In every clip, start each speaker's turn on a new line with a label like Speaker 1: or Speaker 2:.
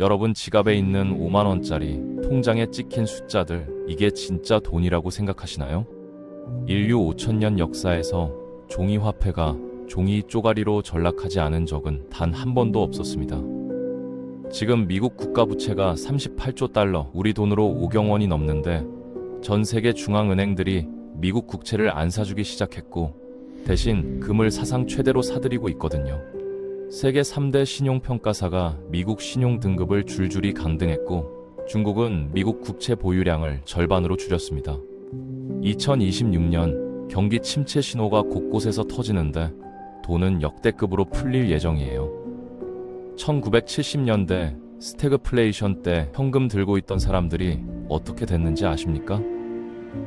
Speaker 1: 여러분 지갑에 있는 5만 원짜리, 통장에 찍힌 숫자들, 이게 진짜 돈이라고 생각하시나요? 인류 5천년 역사에서 종이 화폐가 종이 쪼가리로 전락하지 않은 적은 단 한 번도 없었습니다. 지금 미국 국가 부채가 38조 달러, 우리 돈으로 5경 원이 넘는데 전 세계 중앙은행들이 미국 국채를 안 사주기 시작했고 대신 금을 사상 최대로 사들이고 있거든요. 세계 3대 신용평가사가 미국 신용 등급을 줄줄이 강등했고 중국은 미국 국채 보유량을 절반으로 줄였습니다. 2026년 경기 침체 신호가 곳곳에서 터지는데 돈은 역대급으로 풀릴 예정이에요. 1970년대 스태그플레이션 때 현금 들고 있던 사람들이 어떻게 됐는지 아십니까?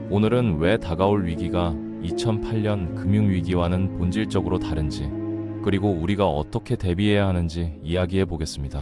Speaker 1: 오늘은 왜 다가올 위기가 2008년 금융위기와는 본질적으로 다른지, 그리고 우리가 어떻게 대비해야 하는지 이야기해 보겠습니다.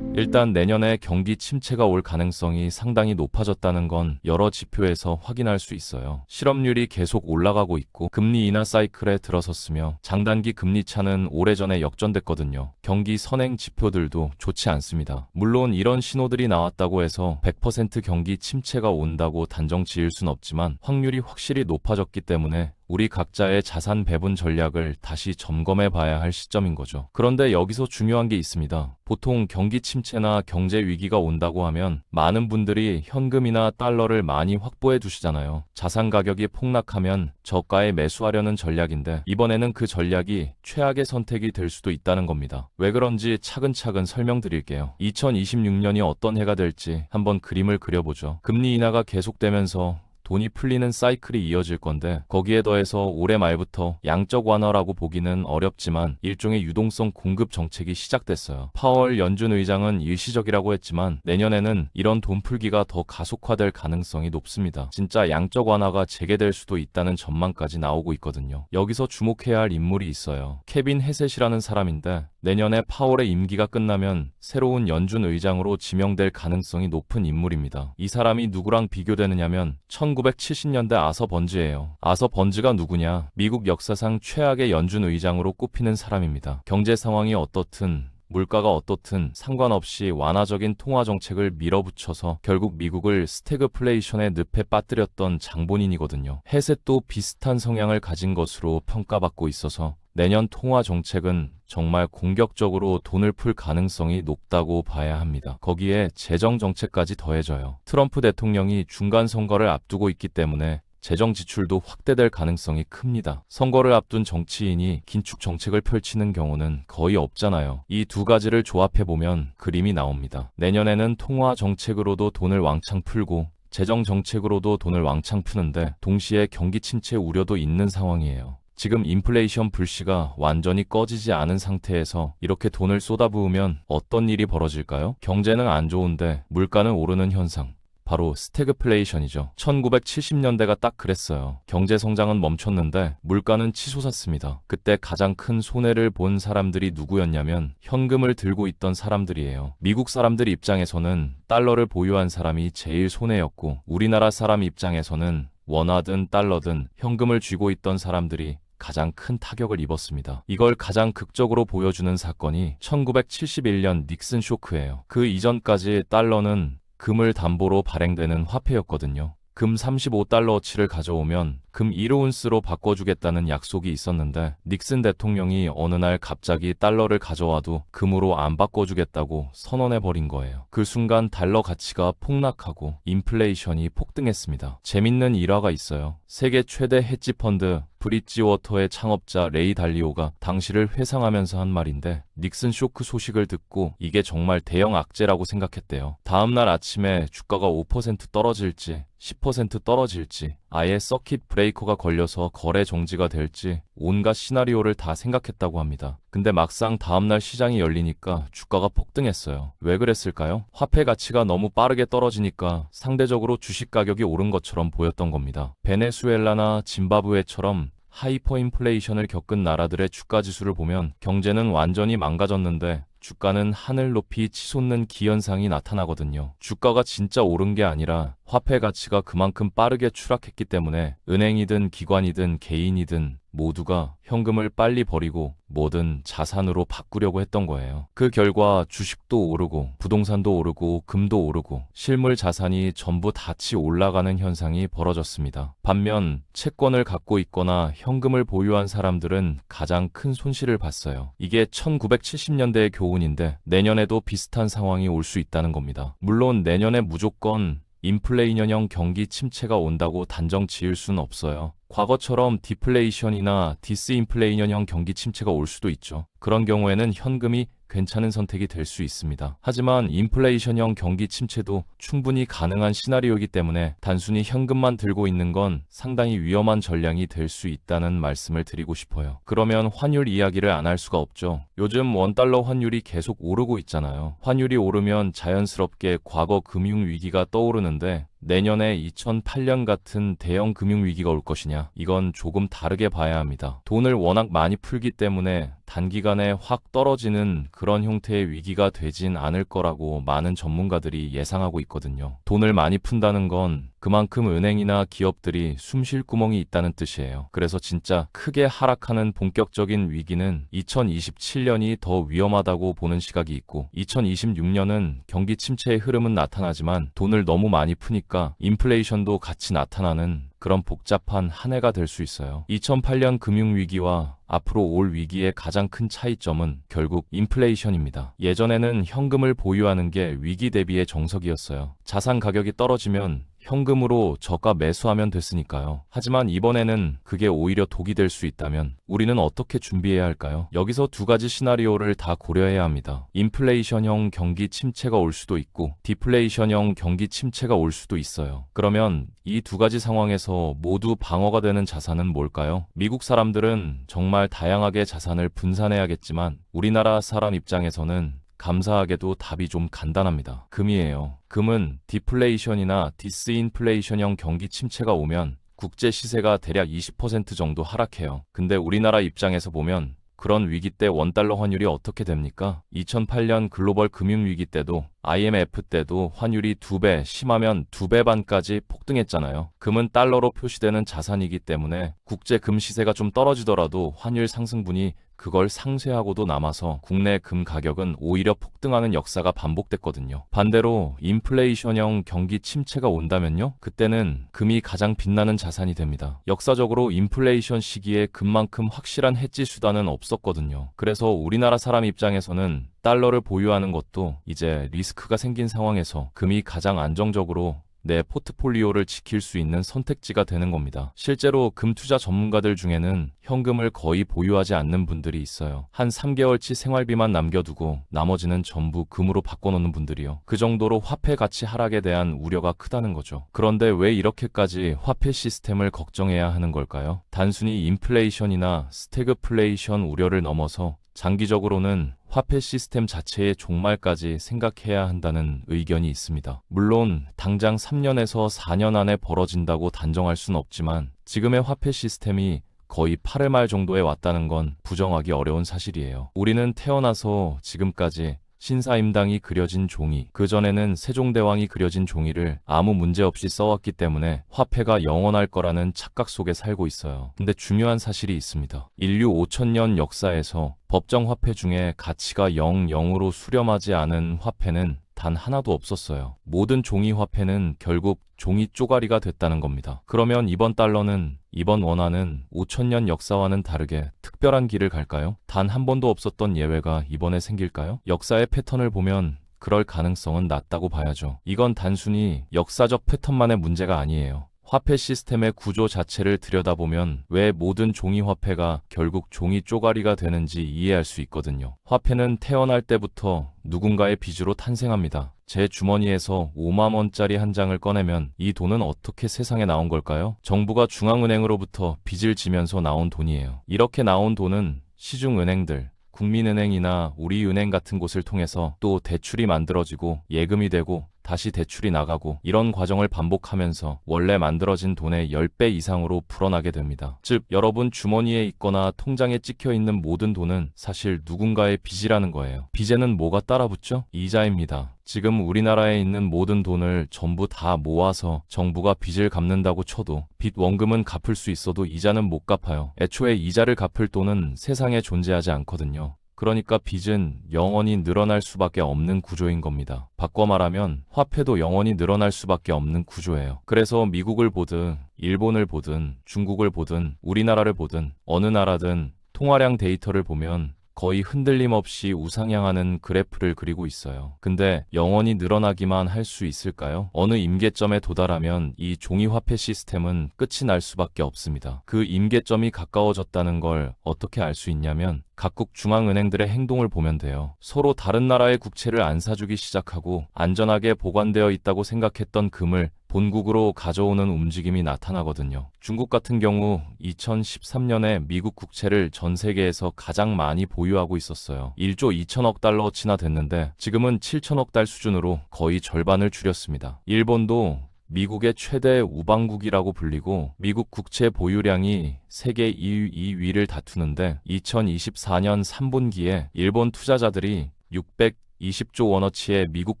Speaker 1: 일단 내년에 경기 침체가 올 가능성이 상당히 높아졌다는 건 여러 지표에서 확인할 수 있어요. 실업률이 계속 올라가고 있고 금리 인하 사이클에 들어섰으며 장단기 금리 차는 오래전에 역전됐거든요. 경기 선행 지표들도 좋지 않습니다. 물론 이런 신호들이 나왔다고 해서 100% 경기 침체가 온다고 단정 지을 순 없지만 확률이 확실히 높아졌기 때문에 우리 각자의 자산 배분 전략을 다시 점검해 봐야 할 시점인 거죠. 그런데 여기서 중요한 게 있습니다. 보통 경기 침체나 경제 위기가 온다고 하면 많은 분들이 현금이나 달러를 많이 확보해 두시잖아요. 자산 가격이 폭락하면 저가에 매수하려는 전략인데 이번에는 그 전략이 최악의 선택이 될 수도 있다는 겁니다. 왜 그런지 차근차근 설명드릴게요. 2026년이 어떤 해가 될지 한번 그림을 그려보죠. 금리 인하가 계속되면서 돈이 풀리는 사이클이 이어질 건데 거기에 더해서 올해 말부터 양적 완화라고 보기는 어렵지만 일종의 유동성 공급 정책이 시작됐어요. 파월 연준 의장은 일시적이라고 했지만 내년에는 이런 돈 풀기가 더 가속화될 가능성이 높습니다. 진짜 양적 완화가 재개될 수도 있다는 전망까지 나오고 있거든요. 여기서 주목해야 할 인물이 있어요. 케빈 해셋이라는 사람인데 내년에 파월의 임기가 끝나면 새로운 연준 의장으로 지명될 가능성이 높은 인물입니다. 이 사람이 누구랑 비교되느냐면 1970년대 아서 번즈예요. 아서 번즈가 누구냐? 미국 역사상 최악의 연준 의장으로 꼽히는 사람입니다. 경제 상황이 어떻든 물가가 어떻든 상관없이 완화적인 통화 정책을 밀어붙여서 결국 미국을 스태그플레이션의 늪에 빠뜨렸던 장본인이거든요. 해셋도 비슷한 성향을 가진 것으로 평가받고 있어서 내년 통화 정책은 정말 공격적으로 돈을 풀 가능성이 높다고 봐야 합니다. 거기에 재정 정책까지 더해져요. 트럼프 대통령이 중간 선거를 앞두고 있기 때문에 재정 지출도 확대될 가능성이 큽니다. 선거를 앞둔 정치인이 긴축 정책을 펼치는 경우는 거의 없잖아요. 이 두 가지를 조합해보면 그림이 나옵니다. 내년에는 통화 정책으로도 돈을 왕창 풀고 재정 정책으로도 돈을 왕창 푸는데 동시에 경기 침체 우려도 있는 상황이에요. 지금 인플레이션 불씨가 완전히 꺼지지 않은 상태에서 이렇게 돈을 쏟아부으면 어떤 일이 벌어질까요? 경제는 안 좋은데 물가는 오르는 현상. 바로 스태그플레이션이죠. 1970년대가 딱 그랬어요. 경제 성장은 멈췄는데 물가는 치솟았습니다. 그때 가장 큰 손해를 본 사람들이 누구였냐면 현금을 들고 있던 사람들이에요. 미국 사람들 입장에서는 달러를 보유한 사람이 제일 손해였고 우리나라 사람 입장에서는 원화든 달러든 현금을 쥐고 있던 사람들이 가장 큰 타격을 입었습니다. 이걸 가장 극적으로 보여주는 사건이 1971년 닉슨 쇼크예요. 그 이전까지 달러는 금을 담보로 발행되는 화폐였거든요. 금 35달러어치를 가져오면 금 1오운스로 바꿔주겠다는 약속이 있었는데 닉슨 대통령이 어느 날 갑자기 달러를 가져와도 금으로 안 바꿔주겠다고 선언해버린 거예요. 그 순간 달러 가치가 폭락하고 인플레이션이 폭등했습니다. 재밌는 일화가 있어요. 세계 최대 헤지펀드 브릿지워터의 창업자 레이 달리오가 당시를 회상하면서 한 말인데 닉슨 쇼크 소식을 듣고 이게 정말 대형 악재라고 생각했대요. 다음날 아침에 주가가 5% 떨어질지 10% 떨어질지 아예 서킷 브레이커가 걸려서 거래 정지가 될지 온갖 시나리오를 다 생각했다고 합니다. 근데 막상 다음날 시장이 열리니까 주가가 폭등했어요. 왜 그랬을까요? 화폐 가치가 너무 빠르게 떨어지니까 상대적으로 주식 가격이 오른 것처럼 보였던 겁니다. 베네수엘라나 짐바브웨처럼 하이퍼인플레이션을 겪은 나라들의 주가 지수를 보면 경제는 완전히 망가졌는데 주가는 하늘 높이 치솟는 기현상이 나타나거든요. 주가가 진짜 오른 게 아니라 화폐 가치가 그만큼 빠르게 추락했기 때문에 은행이든 기관이든 개인이든 모두가 현금을 빨리 버리고 뭐든 자산으로 바꾸려고 했던 거예요. 그 결과 주식도 오르고 부동산도 오르고 금도 오르고 실물 자산이 전부 다 올라가는 현상이 벌어졌습니다. 반면 채권을 갖고 있거나 현금을 보유한 사람들은 가장 큰 손실을 봤어요. 이게 1970년대의 교훈인데 내년에도 비슷한 상황이 올 수 있다는 겁니다. 물론 내년에 무조건 인플레이션형 경기 침체가 온다고 단정 지을 수는 없어요. 과거처럼 디플레이션이나 디스인플레이션형 경기 침체가 올 수도 있죠. 그런 경우에는 현금이 괜찮은 선택이 될 수 있습니다. 하지만 인플레이션형 경기 침체도 충분히 가능한 시나리오이기 때문에 단순히 현금만 들고 있는 건 상당히 위험한 전략이 될 수 있다는 말씀을 드리고 싶어요. 그러면 환율 이야기를 안 할 수가 없죠. 요즘 원달러 환율이 계속 오르고 있잖아요. 환율이 오르면 자연스럽게 과거 금융위기가 떠오르는데 내년에 2008년 같은 대형 금융위기가 올 것이냐? 이건 조금 다르게 봐야 합니다. 돈을 워낙 많이 풀기 때문에 단기간에 확 떨어지는 그런 형태의 위기가 되진 않을 거라고 많은 전문가들이 예상하고 있거든요. 돈을 많이 푼다는 건 그만큼 은행이나 기업들이 숨 쉴 구멍이 있다는 뜻이에요. 그래서 진짜 크게 하락하는 본격적인 위기는 2027년이 더 위험하다고 보는 시각이 있고 2026년은 경기 침체의 흐름은 나타나지만 돈을 너무 많이 푸니까 인플레이션도 같이 나타나는 그런 복잡한 한 해가 될 수 있어요. 2008년 금융위기와 앞으로 올 위기의 가장 큰 차이점은 결국 인플레이션입니다. 예전에는 현금을 보유하는 게 위기 대비의 정석이었어요. 자산 가격이 떨어지면 현금으로 저가 매수하면 됐으니까요. 하지만 이번에는 그게 오히려 독이 될 수 있다면 우리는 어떻게 준비해야 할까요? 여기서 두 가지 시나리오를 다 고려해야 합니다. 인플레이션형 경기 침체가 올 수도 있고 디플레이션형 경기 침체가 올 수도 있어요. 그러면 이 두 가지 상황에서 모두 방어가 되는 자산은 뭘까요? 미국 사람들은 정말 다양하게 자산을 분산해야겠지만 우리나라 사람 입장에서는 감사하게도 답이 좀 간단합니다. 금이에요. 금은 디플레이션이나 디스인플레이션형 경기 침체가 오면 국제 시세가 대략 20% 정도 하락해요. 근데 우리나라 입장에서 보면 그런 위기 때 원달러 환율이 어떻게 됩니까? 2008년 글로벌 금융위기 때도 IMF 때도 환율이 2배, 심하면 2배 반까지 폭등했잖아요. 금은 달러로 표시되는 자산이기 때문에 국제 금 시세가 좀 떨어지더라도 환율 상승분이 그걸 상쇄하고도 남아서 국내 금 가격은 오히려 폭등하는 역사가 반복됐거든요. 반대로 인플레이션형 경기 침체가 온다면요? 그때는 금이 가장 빛나는 자산이 됩니다. 역사적으로 인플레이션 시기에 금만큼 확실한 해지 수단은 없었거든요. 그래서 우리나라 사람 입장에서는 달러를 보유하는 것도 이제 리스크가 생긴 상황에서 금이 가장 안정적으로 내 포트폴리오를 지킬 수 있는 선택지가 되는 겁니다. 실제로 금 투자 전문가들 중에는 현금을 거의 보유하지 않는 분들이 있어요. 한 3개월치 생활비만 남겨두고 나머지는 전부 금으로 바꿔놓는 분들이요. 그 정도로 화폐 가치 하락에 대한 우려가 크다는 거죠. 그런데 왜 이렇게까지 화폐 시스템을 걱정해야 하는 걸까요? 단순히 인플레이션이나 스태그플레이션 우려를 넘어서 장기적으로는 화폐 시스템 자체의 종말까지 생각해야 한다는 의견이 있습니다. 물론 당장 3년에서 4년 안에 벌어진다고 단정할 수는 없지만 지금의 화폐 시스템이 거의 8회 말 정도에 왔다는 건 부정하기 어려운 사실이에요. 우리는 태어나서 지금까지 신사임당이 그려진 종이, 그전에는 세종대왕이 그려진 종이를 아무 문제 없이 써왔기 때문에 화폐가 영원할 거라는 착각 속에 살고 있어요. 근데 중요한 사실이 있습니다. 인류 5천년 역사에서 법정 화폐 중에 가치가 0으로 수렴하지 않은 화폐는 단 하나도 없었어요. 모든 종이 화폐는 결국 종이 쪼가리가 됐다는 겁니다. 그러면 이번 달러는, 이번 원화는 5천년 역사와는 다르게 특별한 길을 갈까요? 단 한 번도 없었던 예외가 이번에 생길까요? 역사의 패턴을 보면 그럴 가능성은 낮다고 봐야죠. 이건 단순히 역사적 패턴만의 문제가 아니에요. 화폐 시스템의 구조 자체를 들여다보면 왜 모든 종이 화폐가 결국 종이 쪼가리가 되는지 이해할 수 있거든요. 화폐는 태어날 때부터 누군가의 빚으로 탄생합니다. 제 주머니에서 5만 원짜리 한 장을 꺼내면 이 돈은 어떻게 세상에 나온 걸까요? 정부가 중앙은행으로부터 빚을 지면서 나온 돈이에요. 이렇게 나온 돈은 시중은행들, 국민은행이나 우리은행 같은 곳을 통해서 또 대출이 만들어지고 예금이 되고 다시 대출이 나가고 이런 과정을 반복하면서 원래 만들어진 돈의 10배 이상으로 불어나게 됩니다. 즉, 여러분 주머니에 있거나 통장에 찍혀 있는 모든 돈은 사실 누군가의 빚이라는 거예요. 빚에는 뭐가 따라붙죠? 이자입니다. 지금 우리나라에 있는 모든 돈을 전부 다 모아서 정부가 빚을 갚는다고 쳐도 빚 원금은 갚을 수 있어도 이자는 못 갚아요. 애초에 이자를 갚을 돈은 세상에 존재하지 않거든요. 그러니까 빚은 영원히 늘어날 수밖에 없는 구조인 겁니다. 바꿔 말하면 화폐도 영원히 늘어날 수밖에 없는 구조예요. 그래서 미국을 보든 일본을 보든 중국을 보든 우리나라를 보든 어느 나라든 통화량 데이터를 보면 거의 흔들림 없이 우상향하는 그래프를 그리고 있어요. 근데 영원히 늘어나기만 할 수 있을까요? 어느 임계점에 도달하면 이 종이화폐 시스템은 끝이 날 수밖에 없습니다. 그 임계점이 가까워졌다는 걸 어떻게 알 수 있냐면 각국 중앙은행들의 행동을 보면 돼요. 서로 다른 나라의 국채를 안 사주기 시작하고 안전하게 보관되어 있다고 생각했던 금을 본국으로 가져오는 움직임이 나타나거든요. 중국 같은 경우 2013년에 미국 국채를 전 세계에서 가장 많이 보유하고 있었어요. 1조 2천억 달러치나 됐는데 지금은 7천억 달 수준으로 거의 절반을 줄였습니다. 일본도 미국의 최대 우방국이라고 불리고 미국 국채 보유량이 세계 2위를 다투는데 2024년 3분기에 일본 투자자들이 620조 원어치의 미국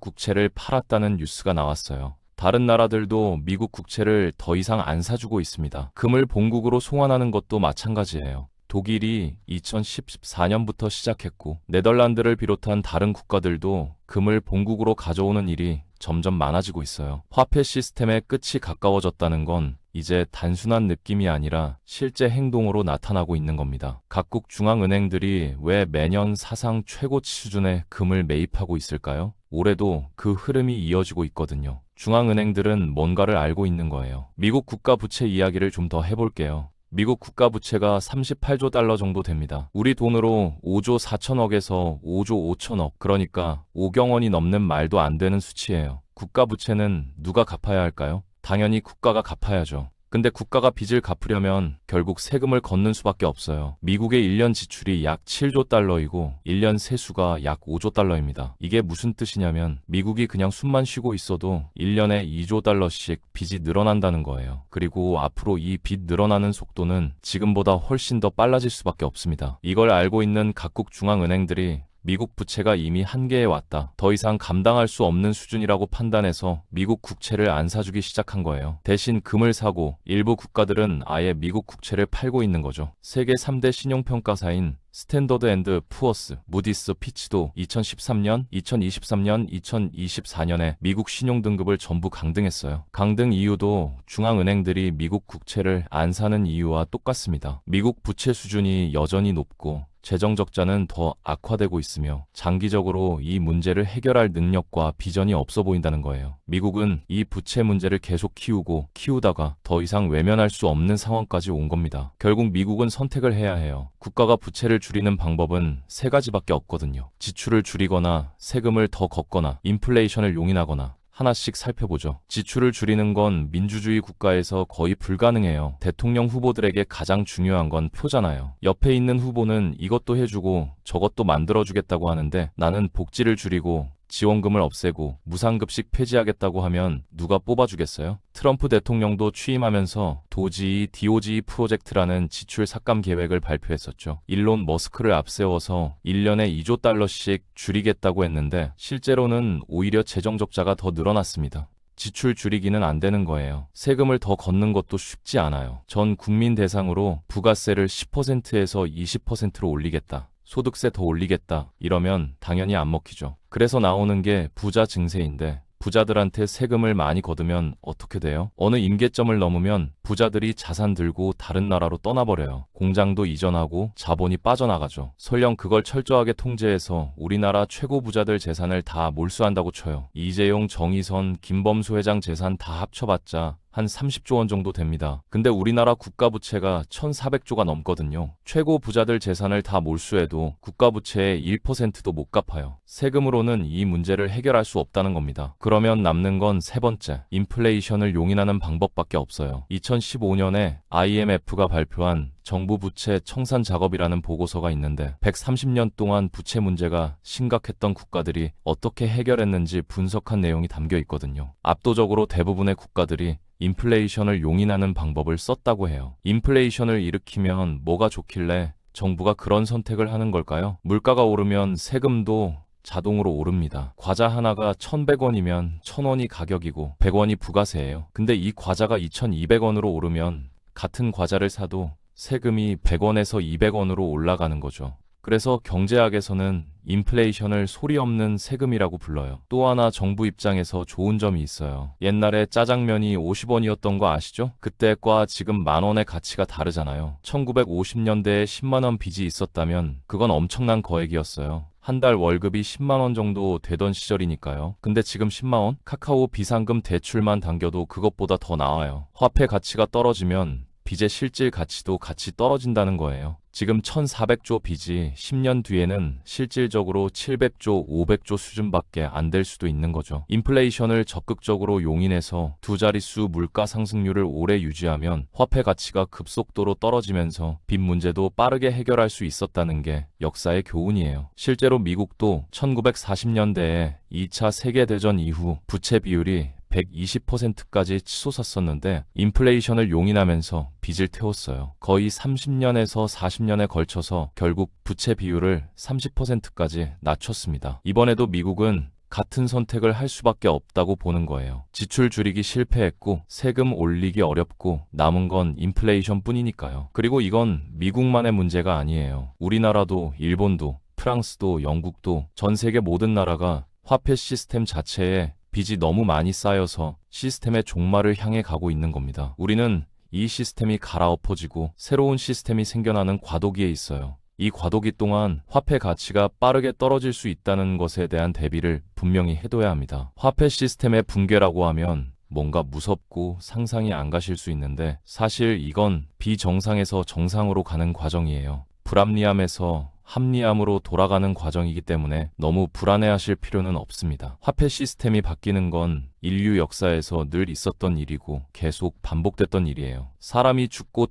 Speaker 1: 국채를 팔았다는 뉴스가 나왔어요. 다른 나라들도 미국 국채를 더 이상 안 사주고 있습니다. 금을 본국으로 송환하는 것도 마찬가지예요. 독일이 2014년부터 시작했고 네덜란드를 비롯한 다른 국가들도 금을 본국으로 가져오는 일이 점점 많아지고 있어요. 화폐 시스템의 끝이 가까워졌다는 건 이제 단순한 느낌이 아니라 실제 행동으로 나타나고 있는 겁니다. 각국 중앙은행들이 왜 매년 사상 최고치 수준의 금을 매입하고 있을까요? 올해도 그 흐름이 이어지고 있거든요. 중앙은행들은 뭔가를 알고 있는 거예요. 미국 국가 부채 이야기를 좀 더 해볼게요. 미국 국가 부채가 38조 달러 정도 됩니다. 우리 돈으로 5조 4천억에서 5조 5천억, 그러니까 5경 원이 넘는 말도 안 되는 수치예요. 국가 부채는 누가 갚아야 할까요? 당연히 국가가 갚아야죠. 근데 국가가 빚을 갚으려면 결국 세금을 걷는 수밖에 없어요. 미국의 1년 지출이 약 7조 달러이고 1년 세수가 약 5조 달러입니다. 이게 무슨 뜻이냐면 미국이 그냥 숨만 쉬고 있어도 1년에 2조 달러씩 빚이 늘어난다는 거예요. 그리고 앞으로 이 빚 늘어나는 속도는 지금보다 훨씬 더 빨라질 수밖에 없습니다. 이걸 알고 있는 각국 중앙은행들이 미국 부채가 이미 한계에 왔다. 더 이상 감당할 수 없는 수준이라고 판단해서 미국 국채를 안 사주기 시작한 거예요. 대신 금을 사고 일부 국가들은 아예 미국 국채를 팔고 있는 거죠. 세계 3대 신용평가사인 스탠더드 앤드 푸어스, 무디스, 피치도 2013년, 2023년, 2024년에 미국 신용등급을 전부 강등했어요. 강등 이유도 중앙은행들이 미국 국채를 안 사는 이유와 똑같습니다. 미국 부채 수준이 여전히 높고 재정 적자는 더 악화되고 있으며 장기적으로 이 문제를 해결할 능력과 비전이 없어 보인다는 거예요. 미국은 이 부채 문제를 계속 키우다가 더 이상 외면할 수 없는 상황까지 온 겁니다. 결국 미국은 선택을 해야 해요. 국가가 부채를 줄이는 방법은 세 가지밖에 없거든요. 지출을 줄이거나 세금을 더 걷거나 인플레이션을 용인하거나. 하나씩 살펴보죠. 지출을 줄이는 건 민주주의 국가에서 거의 불가능해요. 대통령 후보들에게 가장 중요한 건 표잖아요. 옆에 있는 후보는 이것도 해주고 저것도 만들어주겠다고 하는데 나는 복지를 줄이고 지원금을 없애고 무상급식 폐지하겠다고 하면 누가 뽑아주겠어요? 트럼프 대통령도 취임하면서 DOGE 프로젝트라는 지출 삭감 계획을 발표했었죠. 일론 머스크를 앞세워서 1년에 2조 달러씩 줄이겠다고 했는데 실제로는 오히려 재정 적자가 더 늘어났습니다. 지출 줄이기는 안 되는 거예요. 세금을 더 걷는 것도 쉽지 않아요. 전 국민 대상으로 부가세를 10%에서 20%로 올리겠다. 소득세 더 올리겠다. 이러면 당연히 안 먹히죠. 그래서 나오는 게 부자 증세인데 부자들한테 세금을 많이 걷으면 어떻게 돼요? 어느 임계점을 넘으면 부자들이 자산 들고 다른 나라로 떠나버려요. 공장도 이전하고 자본이 빠져나가죠. 설령 그걸 철저하게 통제해서 우리나라 최고 부자들 재산을 다 몰수한다고 쳐요. 이재용, 정의선, 김범수 회장 재산 다 합쳐봤자 한 30조 원 정도 됩니다. 근데 우리나라 국가부채가 1,400조가 넘거든요. 최고 부자들 재산을 다 몰수해도 국가부채의 1%도 못 갚아요. 세금으로는 이 문제를 해결할 수 없다는 겁니다. 그러면 남는 건 세 번째, 인플레이션을 용인하는 방법밖에 없어요. 2015년에 IMF가 발표한 정부 부채 청산 작업이라는 보고서가 있는데 130년 동안 부채 문제가 심각했던 국가들이 어떻게 해결했는지 분석한 내용이 담겨 있거든요. 압도적으로 대부분의 국가들이 인플레이션을 용인하는 방법을 썼다고 해요. 인플레이션을 일으키면 뭐가 좋길래 정부가 그런 선택을 하는 걸까요? 물가가 오르면 세금도 자동으로 오릅니다. 과자 하나가 1,100원이면 1,000원이 가격이고 100원이 부가세예요. 근데 이 과자가 2,200원으로 오르면 같은 과자를 사도 세금이 100원에서 200원으로 올라가는 거죠. 그래서 경제학에서는 인플레이션을 소리 없는 세금이라고 불러요. 또 하나 정부 입장에서 좋은 점이 있어요. 옛날에 짜장면이 50원이었던 거 아시죠? 그때과 지금 만원의 가치가 다르잖아요. 1950년대에 10만원 빚이 있었다면 그건 엄청난 거액이었어요. 한 달 월급이 10만원 정도 되던 시절이니까요. 근데 지금 10만원? 카카오 비상금 대출만 당겨도 그것보다 더 나와요. 화폐 가치가 떨어지면 빚의 실질 가치도 같이 떨어진다는 거예요. 지금 1,400조 빚이 10년 뒤에는 실질적으로 700조, 500조 수준밖에 안 될 수도 있는 거죠. 인플레이션을 적극적으로 용인해서 두 자릿수 물가 상승률을 오래 유지하면 화폐 가치가 급속도로 떨어지면서 빚 문제도 빠르게 해결할 수 있었다는 게 역사의 교훈이에요. 실제로 미국도 1940년대에 2차 세계대전 이후 부채 비율이 120%까지 치솟았었는데 인플레이션을 용인하면서 빚을 태웠어요. 거의 30년에서 40년에 걸쳐서 결국 부채 비율을 30%까지 낮췄습니다. 이번에도 미국은 같은 선택을 할 수밖에 없다고 보는 거예요. 지출 줄이기 실패했고 세금 올리기 어렵고 남은 건 인플레이션 뿐이니까요. 그리고 이건 미국만의 문제가 아니에요. 우리나라도 일본도 프랑스도 영국도 전 세계 모든 나라가 화폐 시스템 자체에 빚이 너무 많이 쌓여서 시스템의 종말을 향해 가고 있는 겁니다. 우리는 이 시스템이 갈아엎어지고 새로운 시스템이 생겨나는 과도기에 있어요. 이 과도기 동안 화폐 가치가 빠르게 떨어질 수 있다는 것에 대한 대비를 분명히 해둬야 합니다. 화폐 시스템의 붕괴라고 하면 뭔가 무섭고 상상이 안 가실 수 있는데 사실 이건 비정상에서 정상으로 가는 과정이에요. 불합리함에서 합리함으로 돌아가는 과정이기 때문에 너무 불안해하실 필요는 없습니다. 화폐 시스템이 바뀌는 건 인류 역사에서 늘 있었던 일이고 계속 반복됐던 일이에요. 사람이 죽고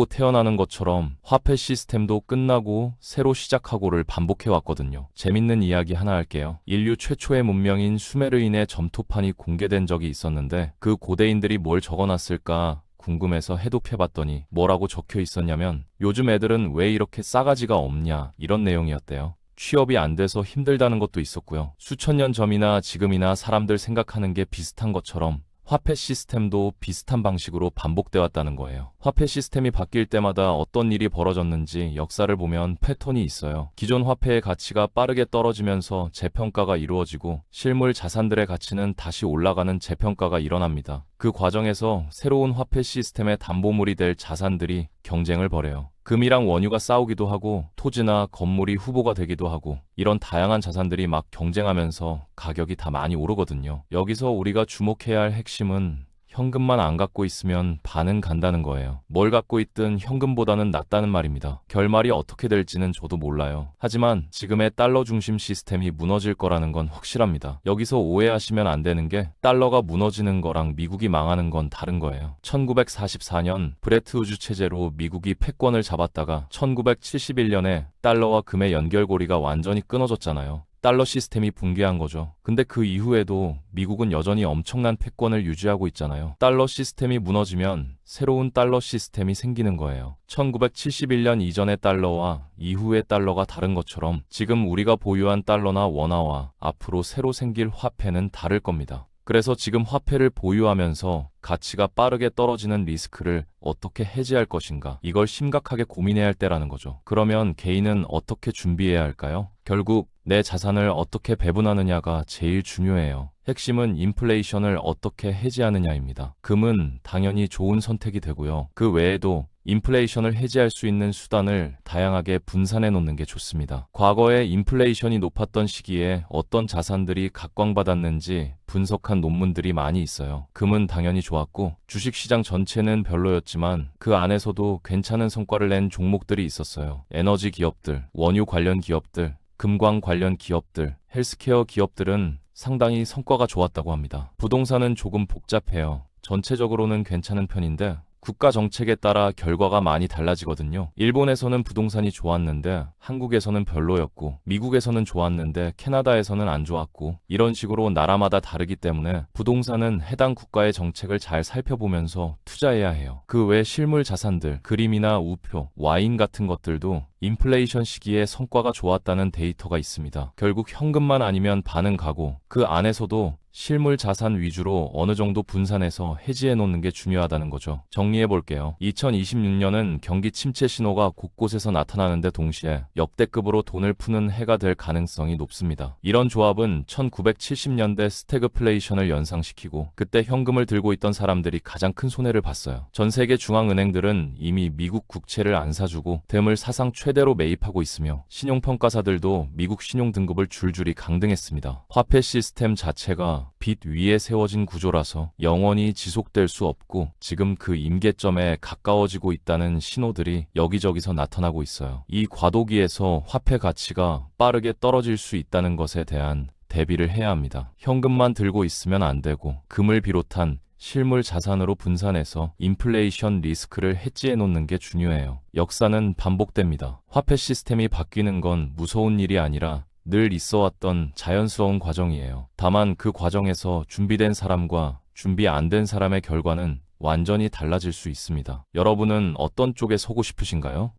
Speaker 1: 태어나는 것처럼 화폐 시스템도 끝나고 새로 시작하고를 반복해왔거든요. 재밌는 이야기 하나 할게요. 인류 최초의 문명인 수메르인의 점토판이 공개된 적이 있었는데 그 고대인들이 뭘 적어놨을까 궁금해서 해독해봤더니 뭐라고 적혀 있었냐면 요즘 애들은 왜 이렇게 싸가지가 없냐 이런 내용이었대요. 취업이 안 돼서 힘들다는 것도 있었고요. 수천 년 전이나 지금이나 사람들 생각하는 게 비슷한 것처럼 화폐 시스템도 비슷한 방식으로 반복돼 왔다는 거예요. 화폐 시스템이 바뀔 때마다 어떤 일이 벌어졌는지 역사를 보면 패턴이 있어요. 기존 화폐의 가치가 빠르게 떨어지면서 재평가가 이루어지고 실물 자산들의 가치는 다시 올라가는 재평가가 일어납니다. 그 과정에서 새로운 화폐 시스템의 담보물이 될 자산들이 경쟁을 벌여요. 금이랑 원유가 싸우기도 하고 토지나 건물이 후보가 되기도 하고 이런 다양한 자산들이 막 경쟁하면서 가격이 다 많이 오르거든요. 여기서 우리가 주목해야 할 핵심은 현금만 안 갖고 있으면 반은 간다는 거예요. 뭘 갖고 있든 현금보다는 낫다는 말입니다. 결말이 어떻게 될지는 저도 몰라요. 하지만 지금의 달러 중심 시스템이 무너질 거라는 건 확실합니다. 여기서 오해하시면 안 되는 게 달러가 무너지는 거랑 미국이 망하는 건 다른 거예요. 1944년 브레트우즈 체제로 미국이 패권을 잡았다가 1971년에 달러와 금의 연결고리가 완전히 끊어졌잖아요. 달러 시스템이 붕괴한 거죠. 근데 그 이후에도 미국은 여전히 엄청난 패권을 유지하고 있잖아요. 달러 시스템이 무너지면 새로운 달러 시스템이 생기는 거예요. 1971년 이전의 달러와 이후의 달러가 다른 것처럼 지금 우리가 보유한 달러나 원화와 앞으로 새로 생길 화폐는 다를 겁니다. 그래서 지금 화폐를 보유하면서 가치가 빠르게 떨어지는 리스크를 어떻게 해지할 것인가, 이걸 심각하게 고민해야 할 때라는 거죠. 그러면 개인은 어떻게 준비해야 할까요? 결국 내 자산을 어떻게 배분하느냐가 제일 중요해요. 핵심은 인플레이션을 어떻게 해지하느냐입니다. 금은 당연히 좋은 선택이 되고요. 그 외에도 인플레이션을 해지할 수 있는 수단을 다양하게 분산해 놓는 게 좋습니다. 과거에 인플레이션이 높았던 시기에 어떤 자산들이 각광받았는지 분석한 논문들이 많이 있어요. 금은 당연히 좋았고 주식시장 전체는 별로였지만 그 안에서도 괜찮은 성과를 낸 종목들이 있었어요. 에너지 기업들, 원유 관련 기업들, 금광 관련 기업들, 헬스케어 기업들은 상당히 성과가 좋았다고 합니다. 부동산은 조금 복잡해요. 전체적으로는 괜찮은 편인데 국가 정책에 따라 결과가 많이 달라지거든요. 일본에서는 부동산이 좋았는데 한국에서는 별로였고, 미국에서는 좋았는데 캐나다에서는 안 좋았고, 이런 식으로 나라마다 다르기 때문에 부동산은 해당 국가의 정책을 잘 살펴보면서 투자해야 해요. 그 외 실물 자산들, 그림이나 우표, 와인 같은 것들도 인플레이션 시기에 성과가 좋았다는 데이터가 있습니다. 결국 현금만 아니면 반은 가고, 그 안에서도 실물 자산 위주로 어느 정도 분산해서 해지해 놓는 게 중요하다는 거죠. 정리해 볼게요. 2026년은 경기 침체 신호가 곳곳에서 나타나는데 동시에 역대급으로 돈을 푸는 해가 될 가능성이 높습니다. 이런 조합은 1970년대 스태그플레이션을 연상시키고, 그때 현금을 들고 있던 사람들이 가장 큰 손해를 봤어요. 전 세계 중앙은행들은 이미 미국 국채를 안 사주고 댐을 사상 최대로 매입하고 있으며, 신용평가사들도 미국 신용등급을 줄줄이 강등했습니다. 화폐 시스템 자체가 빚 위에 세워진 구조라서 영원히 지속될 수 없고, 지금 그 임계점에 가까워지고 있다는 신호들이 여기저기서 나타나고 있어요. 이 과도기에서 화폐 가치가 빠르게 떨어질 수 있다는 것에 대한 대비를 해야 합니다. 현금만 들고 있으면 안 되고, 금을 비롯한 실물 자산으로 분산해서 인플레이션 리스크를 해지해 놓는 게 중요해요. 역사는 반복됩니다. 화폐 시스템이 바뀌는 건 무서운 일이 아니라 늘 있어왔던 자연스러운 과정이에요. 다만 그 과정에서 준비된 사람과 준비 안 된 사람의 결과는 완전히 달라질 수 있습니다. 여러분은 어떤 쪽에 서고 싶으신가요?